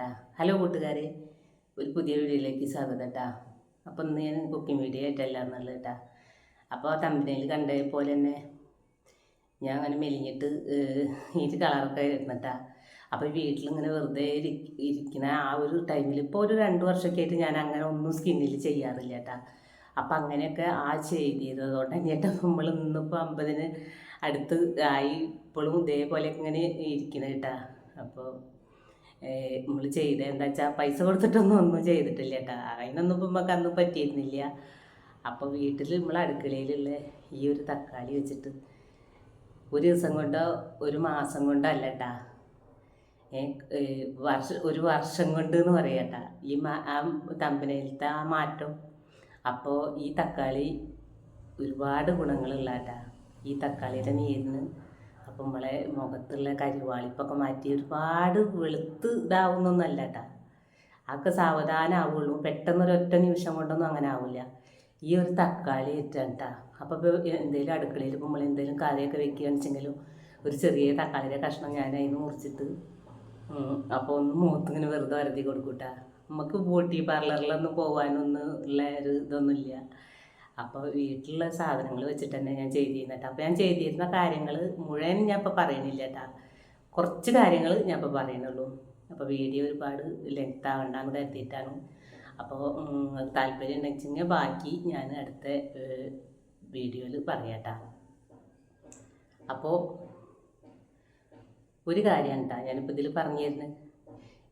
കേട്ടാ. ഹലോ കൂട്ടുകാരെ, ഒരു പുതിയ വീഡിയോയിലേക്ക് സ്വാഗതം കേട്ടാ. അപ്പം ഇന്ന് ഞാൻ കുക്കിംഗ് വീഡിയോ ആയിട്ടല്ല എന്നുള്ളത് കേട്ടാ. അപ്പോൾ തമ്പനയിൽ കണ്ട പോലെ തന്നെ ഞാൻ അങ്ങനെ മെലിഞ്ഞിട്ട് ഈ കളറൊക്കെ ഇരുന്നിട്ടാ. അപ്പോൾ വീട്ടിലിങ്ങനെ വെറുതെ ഇരിക്കുന്ന ആ ഒരു ടൈമിൽ ഇപ്പോൾ ഒരു 2 വർഷമൊക്കെ ആയിട്ട് ഞാൻ അങ്ങനെ ഒന്നും സ്കിന്നിൽ ചെയ്യാറില്ല കേട്ടാ. അപ്പം അങ്ങനെയൊക്കെ ചെയ്തതുകൊണ്ട് തന്നെയായിട്ട് നമ്മൾ ഇന്നിപ്പോൾ 50-ന് അടുത്ത് ആയി. ഇപ്പോഴും ഇതേപോലെ ഇങ്ങനെ ഇരിക്കുന്നത് കേട്ടാ. അപ്പോൾ നമ്മൾ എന്താ വെച്ചാൽ പൈസ കൊടുത്തിട്ടൊന്നും ഒന്നും ചെയ്തിട്ടില്ല കേട്ടോ. അതിനൊന്നും ഇപ്പം നമുക്ക് അന്ന് പറ്റിയിരുന്നില്ല. അപ്പോൾ വീട്ടിൽ നമ്മൾ അടുക്കളയിലുള്ള ഈ ഒരു തക്കാളി വെച്ചിട്ട് ഒരു ദിവസം കൊണ്ടോ ഒരു മാസം കൊണ്ടോ അല്ല കേട്ടാ, ഒരു വർഷം കൊണ്ട് എന്ന് പറയാട്ടാ ഈ ആ തമ്പനയിലത്തെ ആ മാറ്റം. അപ്പോൾ ഈ തക്കാളി ഒരുപാട് ഗുണങ്ങളുള്ള കേട്ടാ. ഈ തക്കാളിയുടെ നീരിന് അപ്പം നമ്മളെ മുഖത്തുള്ള കരിവാളിപ്പൊക്കെ മാറ്റി ഒരുപാട് വെളുത്ത് ഇതാവുന്നൊന്നല്ല കേട്ടാ. അതൊക്കെ സാവധാനം ആവുള്ളൂ. പെട്ടെന്നൊരൊറ്റ നിമിഷം കൊണ്ടൊന്നും അങ്ങനെ ആവില്ല. ഈ ഒരു തക്കാളി ഇട്ടാണ് കേട്ടാ. അപ്പോൾ ഇപ്പോൾ എന്തെങ്കിലും അടുക്കളയിൽ ഇപ്പോൾ നമ്മൾ എന്തെങ്കിലും കറിയൊക്കെ വെക്കുകയാണെന്ന് വെച്ചെങ്കിലും ഒരു ചെറിയ തക്കാളിയുടെ കഷ്ണം ഞാൻ അതിന് മുറിച്ചിട്ട് അപ്പോൾ ഒന്ന് മുഖത്തിങ്ങനെ വെറുതെ വരുതി കൊടുക്കൂട്ടാ. നമുക്ക് ബ്യൂട്ടി പാർലറിലൊന്നും പോകാനൊന്നും ഉള്ള ഒരു ഇതൊന്നുമില്ല. അപ്പോൾ വീട്ടിലുള്ള സാധനങ്ങൾ വെച്ചിട്ട് തന്നെ ഞാൻ ചെയ്തിരുന്നു കേട്ടോ. അപ്പോൾ ഞാൻ ചെയ്തിരുന്ന കാര്യങ്ങൾ മുഴുവൻ ഞാൻ ഇപ്പോൾ പറയണില്ല കേട്ടോ. കുറച്ച് കാര്യങ്ങൾ ഞാൻ ഇപ്പോൾ പറയുന്നുള്ളൂ. അപ്പോൾ വീഡിയോ ഒരുപാട് ലെങ്ത് ആവണ്ടെന്ന് കരുതിയിട്ടാണ്. അപ്പോൾ താല്പര്യം ഉണ്ടെങ്കിൽ ബാക്കി ഞാൻ അടുത്ത വീഡിയോയിൽ പറയാം കേട്ടോ. അപ്പോൾ ഒരു കാര്യമാണ് കേട്ടോ ഞാനിപ്പോൾ ഇതിൽ പറഞ്ഞു തരുന്നത്.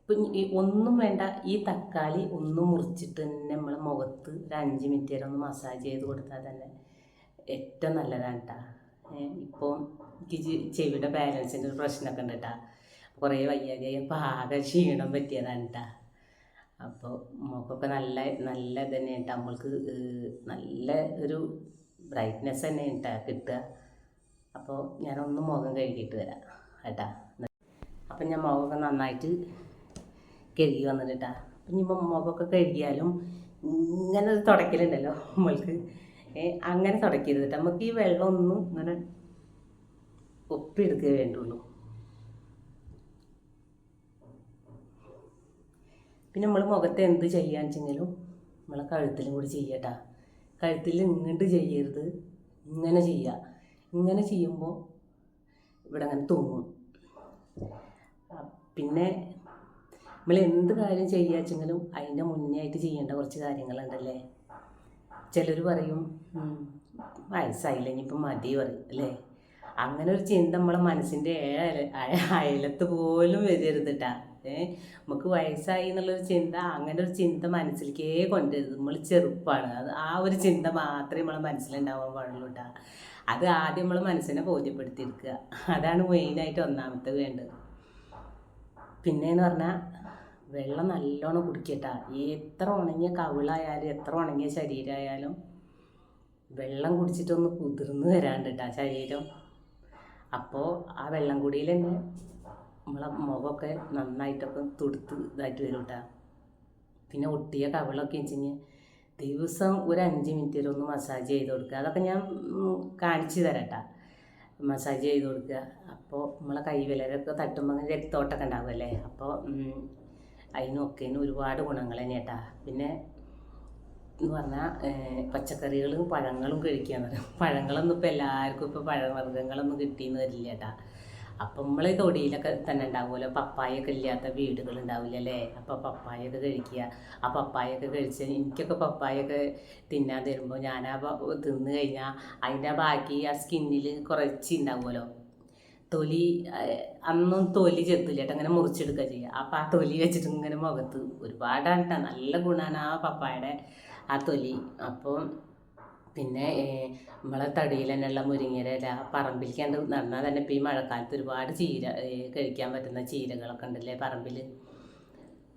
ഇപ്പം ഒന്നും വേണ്ട, ഈ തക്കാളി ഒന്ന് മുറിച്ചിട്ട് തന്നെ നമ്മൾ മുഖത്ത് ഒരു 5 മിനിറ്റ് വരെ ഒന്ന് മസാജ് ചെയ്ത് കൊടുത്താൽ തന്നെ ഏറ്റവും നല്ലതാണ് കേട്ടോ. ഇപ്പോൾ എനിക്ക് ചെവിയുടെ ബാലൻസിൻ്റെ ഒരു പ്രശ്നമൊക്കെ ഉണ്ട് കേട്ടോ. കുറേ വയ്യാതെ ആകെ ക്ഷീണം പറ്റിയതാണ് കേട്ടോ. അപ്പോൾ മുഖമൊക്കെ നല്ല തന്നെ കേട്ടോ. നമ്മൾക്ക് നല്ല ഒരു ബ്രൈറ്റ്നെസ് തന്നെ കേട്ടോ കിട്ടുക. അപ്പോൾ ഞാനൊന്ന് മുഖം കഴുകിയിട്ട് വരാം കേട്ടോ. അപ്പം ഞാൻ മുഖമൊക്കെ നന്നായിട്ട് കഴുകി വന്നിട്ടാ. അപ്പം ഇനിയിപ്പോൾ മുഖമൊക്കെ കഴുകിയാലും ഇങ്ങനെ ഒരു തുടയ്ക്കലുണ്ടല്ലോ നമ്മൾക്ക്, അങ്ങനെ തുടയ്ക്കരുത് കേട്ടോ. നമുക്ക് ഈ വെള്ളം ഒന്നും ഇങ്ങനെ ഒപ്പിയെടുക്കുക വേണ്ടുള്ളൂ. പിന്നെ നമ്മൾ മുഖത്ത് എന്ത് ചെയ്യാന്ന് വെച്ചെങ്കിലും നമ്മളെ കഴുത്തിലും കൂടി ചെയ്യട്ടാ. കഴുത്തിൽ ഇങ്ങോട്ട് ചെയ്യരുത്, ഇങ്ങനെ ചെയ്യുക. ഇങ്ങനെ ചെയ്യുമ്പോൾ ഇവിടെ അങ്ങനെ തൂങ്ങും. പിന്നെ നമ്മൾ എന്ത് കാര്യം ചെയ്യുക വെച്ചെങ്കിലും അതിൻ്റെ മുന്നേ ആയിട്ട് ചെയ്യേണ്ട കുറച്ച് കാര്യങ്ങളുണ്ടല്ലേ. ചിലർ പറയും വയസ്സായില്ല ഇനിയിപ്പം മതി പറയും അല്ലേ. അങ്ങനെ ഒരു ചിന്ത നമ്മളെ മനസ്സിൻ്റെ അയലത്ത് പോലും വരരുത് കേട്ടാ. നമുക്ക് വയസ്സായി എന്നുള്ളൊരു ചിന്ത, അങ്ങനെ ഒരു ചിന്ത മനസ്സിലേക്കേ കൊണ്ടുവരുത്. നമ്മൾ ചെറുപ്പമാണ്, അത് ആ ഒരു ചിന്ത മാത്രമേ നമ്മളെ മനസ്സിലുണ്ടാവാൻ പാടുള്ളൂ കേട്ടാ. അത് ആദ്യം നമ്മൾ മനസ്സിനെ ബോധ്യപ്പെടുത്തിയെടുക്കുക. അതാണ് മെയിനായിട്ട് ഒന്നാമത്തെ വേണ്ടത്. പിന്നെയെന്ന് പറഞ്ഞാൽ വെള്ളം നല്ലോണം കുടിക്കട്ടാ. എത്ര ഉണങ്ങിയ കവിളായാലും എത്ര ഉണങ്ങിയ ശരീരമായാലും വെള്ളം കുടിച്ചിട്ടൊന്ന് കുതിർന്ന് വരാണ്ട് കേട്ടാ ശരീരം. അപ്പോൾ ആ വെള്ളം കുടിയിൽ തന്നെ നമ്മളെ മുഖമൊക്കെ നന്നായിട്ടൊക്കെ തുടുത്ത് ഇതായിട്ട് വരും കേട്ടാ. പിന്നെ ഒട്ടിയ കവിളൊക്കെ വെച്ചിങ്ങനെ ദിവസം ഒരു 5 മിനിറ്റ് വരെ ഒന്ന് മസാജ് ചെയ്ത് കൊടുക്കുക. അതൊക്കെ ഞാൻ കാണിച്ചു തരാം കേട്ടാ. മസാജ് ചെയ്ത് കൊടുക്കുക. അപ്പോൾ നമ്മളെ കൈവിരലൊക്കെ തട്ടുമ്പോൾ അങ്ങനെ രക്തോട്ടമൊക്കെ ഉണ്ടാവുമല്ലേ. അപ്പോൾ അതിനൊക്കെ ഒരുപാട് ഗുണങ്ങൾ തന്നെ കേട്ടാ. പിന്നെ എന്ന് പറഞ്ഞാൽ പച്ചക്കറികളും പഴങ്ങളും കഴിക്കുകയെന്ന് പറയും. പഴങ്ങളൊന്നും ഇപ്പോൾ എല്ലാവർക്കും ഇപ്പോൾ പഴവർഗ്ഗങ്ങളൊന്നും കിട്ടിയെന്ന് വരില്ല കേട്ടാ. അപ്പം നമ്മൾ തൊടിയിലൊക്കെ തന്നെ ഉണ്ടാവുമല്ലോ, പപ്പായൊക്കെ ഇല്ലാത്ത വീടുകളുണ്ടാവില്ല അല്ലേ. അപ്പോൾ പപ്പായൊക്കെ കഴിക്കുക. ആ പപ്പായൊക്കെ കഴിച്ച് എനിക്കൊക്കെ പപ്പായൊക്കെ തിന്നാൻ തരുമ്പോൾ ഞാൻ തിന്ന് കഴിഞ്ഞാൽ അതിൻ്റെ ബാക്കി ആ സ്കിന്നിൽ കുറച്ച് ഉണ്ടാവുമല്ലോ തൊലി. അന്നും തൊലി ചെത്തില്ല കേട്ടോ, അങ്ങനെ മുറിച്ചെടുക്കുക ചെയ്യുക. അപ്പോൾ ആ തൊലി വെച്ചിട്ട് ഇങ്ങനെ മുഖത്ത് ഒരുപാടാണ് കേട്ടോ. നല്ല ഗുണമാണ് ആ പപ്പായുടെ ആ തൊലി. അപ്പോൾ പിന്നെ നമ്മളെ തടിയിൽ തന്നെയുള്ള മുരിങ്ങയില പറമ്പിലേക്ക് കണ്ട് നടന്നാൽ തന്നെ ഇപ്പോൾ ഈ മഴക്കാലത്ത് ഒരുപാട് ചീര കഴിക്കാൻ പറ്റുന്ന ചീരകളൊക്കെ ഉണ്ടല്ലേ പറമ്പിൽ.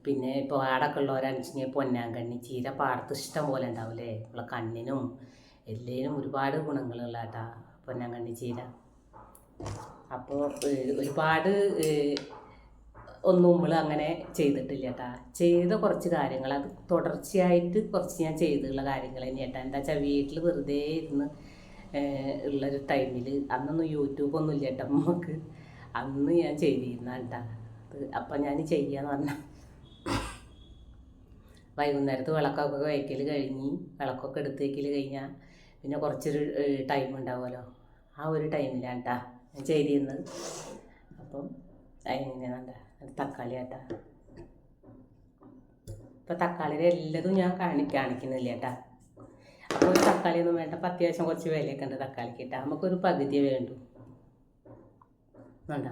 പിന്നെ ഇപ്പോൾ പാടൊക്കെ ഉള്ളവരാണെന്ന് പൊന്നാങ്കണ്ണി ചീര പാടത്ത് ഇഷ്ടം പോലെ ഉണ്ടാവില്ലേ. നമ്മളെ കണ്ണിനും എല്ലാത്തിനും ഒരുപാട് ഗുണങ്ങളുള്ള കേട്ടാ പൊന്നാങ്കണ്ണി ചീര. അപ്പോൾ ഒരുപാട് ഒന്നും നമ്മൾ അങ്ങനെ ചെയ്തിട്ടില്ല കേട്ടാ. ചെയ്ത കുറച്ച് കാര്യങ്ങൾ അത് തുടർച്ചയായിട്ട് കുറച്ച് ഞാൻ ചെയ്തിട്ടുള്ള കാര്യങ്ങൾ തന്നെ കേട്ടാ. എന്താ വെച്ചാൽ വീട്ടിൽ വെറുതെ ഇരുന്ന് ഉള്ളൊരു ടൈമിൽ അന്നൊന്നും യൂട്യൂബൊന്നും ഇല്ല കേട്ടോ നമുക്ക്. അന്ന് ഞാൻ ചെയ്തിരുന്ന കേട്ടാ. അപ്പം ഞാൻ ചെയ്യാന്ന് പറഞ്ഞാൽ വൈകുന്നേരത്ത് വിളക്കൊക്കെ വയ്ക്കൽ കഴിഞ്ഞ് വിളക്കൊക്കെ എടുത്ത് വയ്ക്കൽ കഴിഞ്ഞാൽ പിന്നെ കുറച്ചൊരു ടൈം ഉണ്ടാവുമല്ലോ, ആ ഒരു ടൈമിലാണ് കേട്ടാ ഞാൻ ചെയ്തിരുന്നത്. അപ്പം അതിനെന്താ തക്കാളി കേട്ടാ. ഇപ്പം തക്കാളിയുടെ എല്ലാതും ഞാൻ കാണിക്കുന്നില്ല കേട്ടാ. അപ്പോൾ ഒരു തക്കാളി ഒന്നും വേണ്ട, അപ്പം അത്യാവശ്യം കുറച്ച് വിലയൊക്കെ ഉണ്ട് തക്കാളിക്ക് ഇട്ടാൽ. നമുക്കൊരു പകുതിയേ വേണ്ടു വേണ്ട.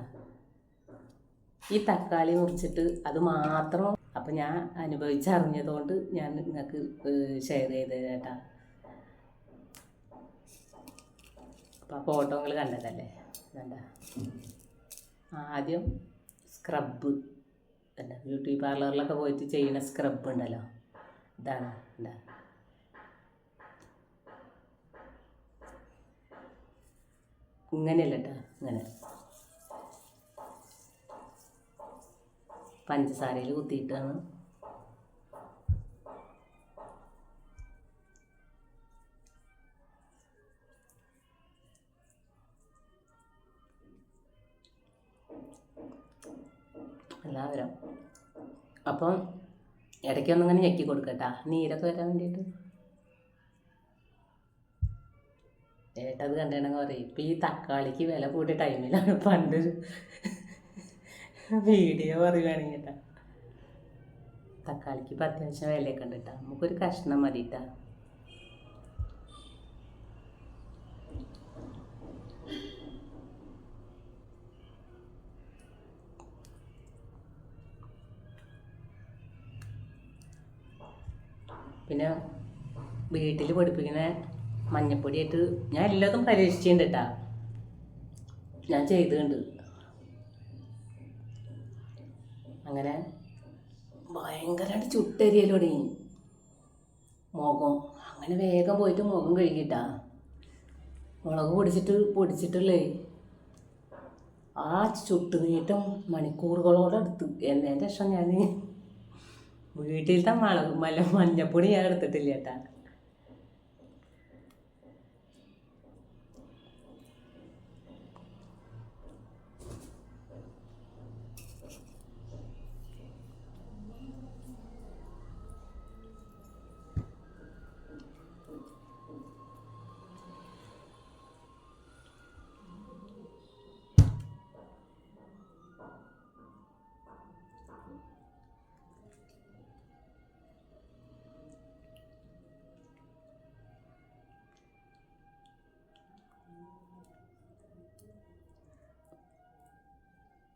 ഈ തക്കാളി മുറിച്ചിട്ട് അത് മാത്രം അപ്പം ഞാൻ അനുഭവിച്ചറിഞ്ഞതുകൊണ്ട് ഞാൻ നിങ്ങൾക്ക് ഷെയർ ചെയ്തത് കേട്ടാ. അപ്പം ആ ഫോട്ടോ നിങ്ങൾ കണ്ടതല്ലേ, വേണ്ട. ആദ്യം സ്ക്രബ് അല്ല, ബ്യൂട്ടി പാർലറിലൊക്കെ പോയിട്ട് ചെയ്യുന്ന സ്ക്രബ് ഉണ്ടല്ലോ, ഇതാണ് എന്താ. ഇങ്ങനെയല്ല കേട്ടോ, ഇങ്ങനെ പഞ്ചസാരയിൽ കുത്തിയിട്ടാണ് എല്ലാവരും. അപ്പം ഇടയ്ക്കൊന്നിങ്ങനെ ഞെക്കി കൊടുക്കട്ടാ, നീരൊക്കെ വരാൻ വേണ്ടിയിട്ട്. ഏട്ടത് കണ്ടിട്ടുണ്ടെങ്കിൽ പറയും ഇപ്പം ഈ തക്കാളിക്ക് വില കൂടിയ ടൈമിലാണ് പണ്ട് വീഡിയോ പറയുകയാണെങ്കിൽ കേട്ടാ. തക്കാളിക്ക് ഇപ്പം അത്യാവശ്യം വിലയൊക്കെ ഉണ്ട് കേട്ടോ, നമുക്കൊരു കഷ്ണം മതി കേട്ടാ. പിന്നെ വീട്ടിൽ പൊടിപ്പിക്കുന്ന മഞ്ഞപ്പൊടിയായിട്ട് ഞാൻ എല്ലാതും പരീക്ഷിച്ചിട്ടുണ്ട് കേട്ടാ, ഞാൻ ചെയ്തിട്ടുണ്ട്. അങ്ങനെ ഭയങ്കരമായിട്ട് ചുട്ടരിയൽ തുടങ്ങി മുഖം. അങ്ങനെ വേഗം പോയിട്ട് മുഖം കഴുകിട്ടാ. മുളക് പൊടിച്ചിട്ടുള്ളേ ആ ചുട്ടുനീട്ടം മണിക്കൂറുകളോടെ എടുത്തു. എന്നതിൻ്റെ ശേഷം ഞാൻ വീട്ടിലത്തെ മഞ്ഞപ്പൊടി ഞാൻ എടുത്തിട്ടില്ല കേട്ടാ.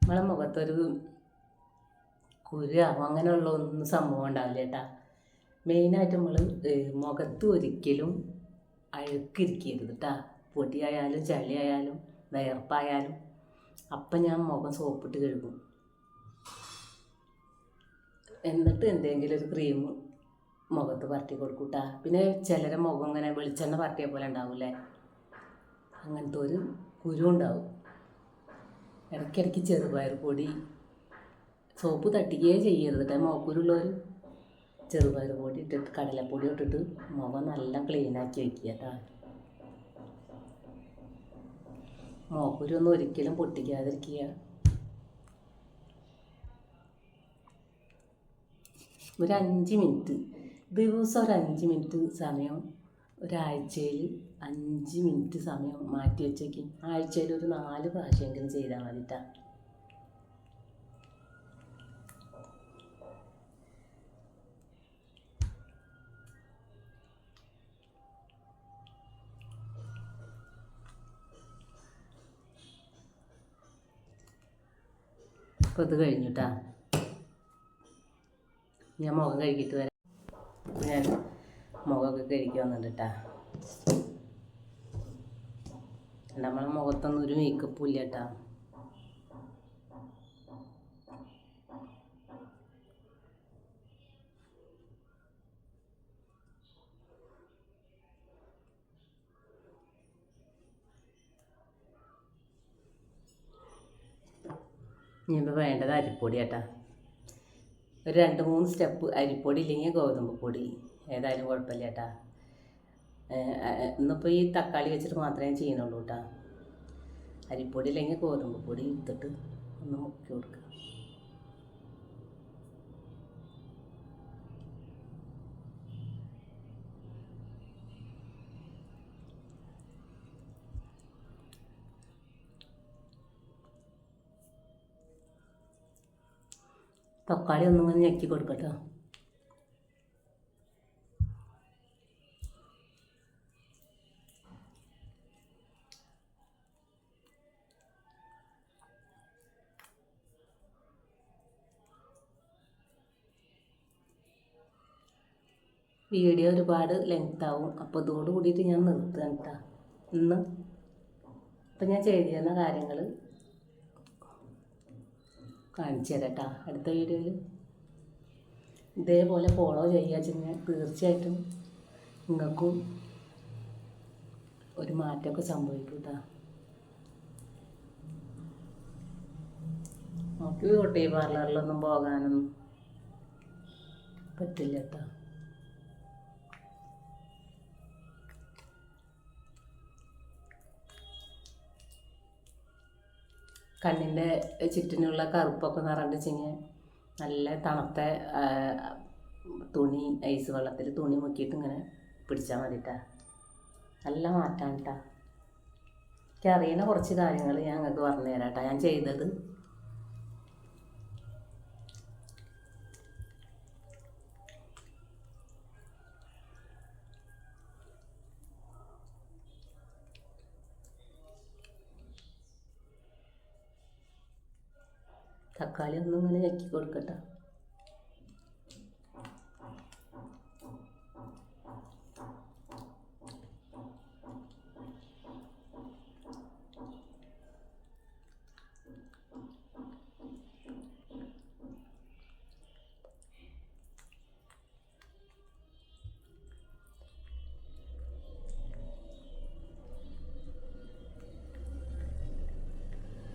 നമ്മളെ മുഖത്തൊരു കുരുവോ അങ്ങനെയുള്ള ഒന്നും സംഭവം ഉണ്ടാവില്ല കേട്ടാ. മെയിനായിട്ട് നമ്മൾ മുഖത്ത് ഒരിക്കലും അഴുക്കിരിക്കരുത് കേട്ടാ. പൊടിയായാലും ചളിയായാലും വിയർപ്പായാലും അപ്പം ഞാൻ മുഖം സോപ്പിട്ട് കഴുകും. എന്നിട്ട് എന്തെങ്കിലും ഒരു ക്രീം മുഖത്ത് പരട്ടി കൊടുക്കും കേട്ടാ. പിന്നെ ചിലരെ മുഖം ഇങ്ങനെ വെളിച്ചെണ്ണ പരട്ടിയ പോലെ ഉണ്ടാവില്ലേ, അങ്ങനത്തെ ഒരു കുരു ഉണ്ടാവും. ഇടയ്ക്കിടയ്ക്ക് ചെറുപയർ പൊടി, സോപ്പ് തട്ടിക്കുകയേ ചെയ്യരുത് കേട്ടോ. മുഖക്കുരുള്ളവർ ചെറുപയർ പൊടി ഇട്ടിട്ട് കടലപ്പൊടി ഇട്ടിട്ട് മുഖം നല്ല ക്ലീനാക്കി വയ്ക്കുക കേട്ടോ. മുഖക്കുരൊന്നും ഒരിക്കലും പൊട്ടിക്കാതിരിക്കുക. ഒരു 5 മിനിറ്റ് ദിവസം, ഒരു 5 മിനിറ്റ് സമയം, ഒരാഴ്ചയിൽ 5 മിനിറ്റ് സമയം മാറ്റി വെച്ചേക്ക്. ആഴ്ചയിൽ ഒരു 4 പ്രാവശ്യമെങ്കിലും ചെയ്താൽ മതിട്ടാ. അപ്പോൾ ഇത് കഴിഞ്ഞിട്ടാ ഞാൻ മുഖം കഴുകിയിട്ട് വരാം. ഞാൻ മുഖമൊക്കെ കഴുകി വന്നിട്ട് കേട്ടാ. നമ്മളെ മുഖത്തൊന്നും ഒരു മേക്കപ്പും ഇല്ല കേട്ടാ. ഇനിയിപ്പോൾ വേണ്ടത് അരിപ്പൊടി കേട്ടാ. ഒരു 2-3 സ്റ്റെപ്പ് അരിപ്പൊടി ഇല്ലെങ്കിൽ ഗോതമ്പ് പൊടി ഏതായാലും കുഴപ്പമില്ല കേട്ടാ. ഇന്നിപ്പോൾ ഈ തക്കാളി വെച്ചിട്ട് മാത്രമേ ചെയ്യുന്നുള്ളൂ കേട്ടാ. അരിപ്പൊടി ഇല്ലെങ്കിൽ ഗോതമ്പ് പൊടി എടുത്തിട്ട് ഒന്ന് മുക്കി കൊടുക്കുക. തക്കാളി ഒന്നും ഇങ്ങനെ ഞെക്കി കൊടുക്കട്ടോ. വീഡിയോ ഒരുപാട് ലെങ്ത്താവും, അപ്പോൾ ഇതോട് കൂടിയിട്ട് ഞാൻ നിർത്തുകയാണ് കേട്ടോ ഇന്ന്. അപ്പം ഞാൻ ചെയ്തിരുന്ന കാര്യങ്ങൾ കാണിച്ചു തരാം കേട്ടോ അടുത്ത വീഡിയോയിൽ. ഇതേപോലെ ഫോളോ ചെയ്യുക വെച്ചാൽ തീർച്ചയായിട്ടും നിങ്ങൾക്കും ഒരു മാറ്റമൊക്കെ സംഭവിക്കും കേട്ടോ. നമുക്ക് ബ്യൂട്ടി പാർലറിലൊന്നും പോകാനൊന്നും പറ്റില്ല കേട്ടോ. കണ്ണിൻ്റെ ചുറ്റിനുള്ള കറുപ്പൊക്കെ നിറഞ്ഞു വെച്ചാൽ നല്ല തണുത്ത തുണി, ഐസ് വെള്ളത്തിൽ തുണി മുക്കിയിട്ട് ഇങ്ങനെ പിടിച്ചാൽ മതി കേട്ടോ. നല്ല മാറ്റാണ് കേട്ടോ. എനിക്ക് അറിയുന്ന കുറച്ച് കാര്യങ്ങൾ ഞാൻ നിങ്ങൾക്ക് പറഞ്ഞു തരാം കേട്ടോ ഞാൻ ചെയ്തത്. തക്കാളി ഒന്നും ഇങ്ങനെ ഞെക്കി കൊടുക്കട്ടോ.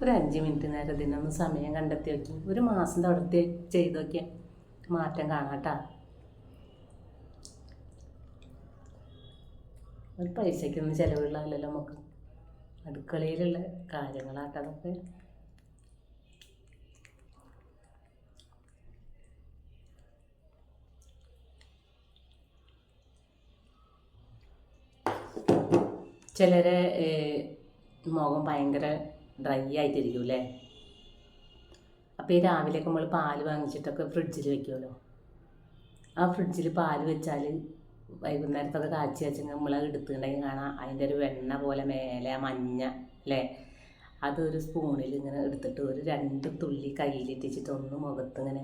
ഒരു 5 മിനിറ്റ് നേരം ഇതിനൊന്ന് സമയം കണ്ടെത്തി നോക്കി. ഒരു മാസം തുടർത്തി ചെയ്ത് നോക്കിയാൽ മാറ്റം കാണാം കേട്ടോ. ഒരു പൈസയ്ക്കൊന്നും ചിലവുള്ളതല്ലല്ലോ നമുക്ക്, അടുക്കളയിലുള്ള കാര്യങ്ങളാട്ടോ അതൊക്കെ. ചിലരെ മുഖം ഭയങ്കര ഡ്രൈ ആയിട്ടിരിക്കും അല്ലേ. അപ്പോൾ ഈ രാവിലെയൊക്കെ നമ്മൾ പാല് വാങ്ങിച്ചിട്ടൊക്കെ ഫ്രിഡ്ജിൽ വെക്കുമല്ലോ. ആ ഫ്രിഡ്ജിൽ പാല് വെച്ചാൽ വൈകുന്നേരത്തൊക്കെ കാച്ചി വെച്ചാൽ നമ്മൾ എടുത്തിട്ടുണ്ടെങ്കിൽ കാണാം അതിൻ്റെ ഒരു വെണ്ണ പോലെ മേലെ മഞ്ഞ അല്ലേ. അതൊരു സ്പൂണിൽ ഇങ്ങനെ എടുത്തിട്ട് ഒരു 2 തുള്ളി കയ്യിലിട്ടിച്ചിട്ട് ഒന്ന് മുഖത്ത് ഇങ്ങനെ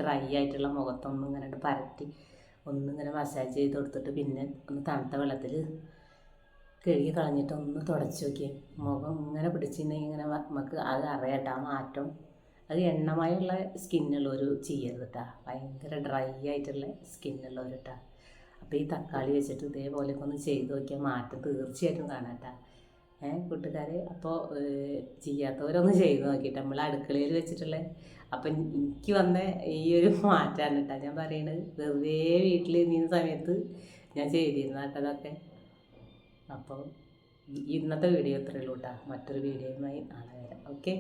ഡ്രൈ ആയിട്ടുള്ള മുഖത്തൊന്നും ഇങ്ങനെ പരട്ടി ഒന്നിങ്ങനെ മസാജ് ചെയ്ത് കൊടുത്തിട്ട് പിന്നെ ഒന്ന് തണുത്ത വെള്ളത്തിൽ കഴുകി കളഞ്ഞിട്ട് ഒന്ന് തുടച്ച് നോക്കിയാൽ മുഖം ഇങ്ങനെ പിടിച്ചിട്ടുണ്ടെങ്കിൽ ഇങ്ങനെ നമുക്ക് അത് അറിയാട്ടോ ആ മാറ്റം. അത് എണ്ണമയുള്ള സ്കിന്നുള്ളവർ ചെയ്യരുത് കേട്ടോ, ഭയങ്കര ഡ്രൈ ആയിട്ടുള്ള സ്കിന്നുള്ളവർ കേട്ടോ. അപ്പോൾ ഈ തക്കാളി വെച്ചിട്ട് ഇതേപോലെയൊക്കെ ഒന്ന് ചെയ്ത് നോക്കിയാൽ മാറ്റം തീർച്ചയായിട്ടും കാണാം കേട്ടോ. കൂട്ടുകാരെ, അപ്പോൾ ചെയ്യാത്തവരൊന്ന് ചെയ്ത് നോക്കിയിട്ട് നമ്മൾ അടുക്കളയിൽ വെച്ചിട്ടുള്ള. അപ്പം എനിക്ക് വന്ന ഈ ഒരു മാറ്റമാണ് കേട്ടോ ഞാൻ പറയുന്നത്. വെറുതെ വീട്ടിൽ ഇരുന്ന സമയത്ത് ഞാൻ ചെയ്തിരുന്ന കേട്ടോ അതൊക്കെ. അപ്പോൾ ഇന്നത്തെ വീഡിയോ ഇത്രയേ ഉള്ളൂ കേട്ടോ. മറ്റൊരു വീഡിയോയുമായി നാളെ വരാം. ഓക്കെ.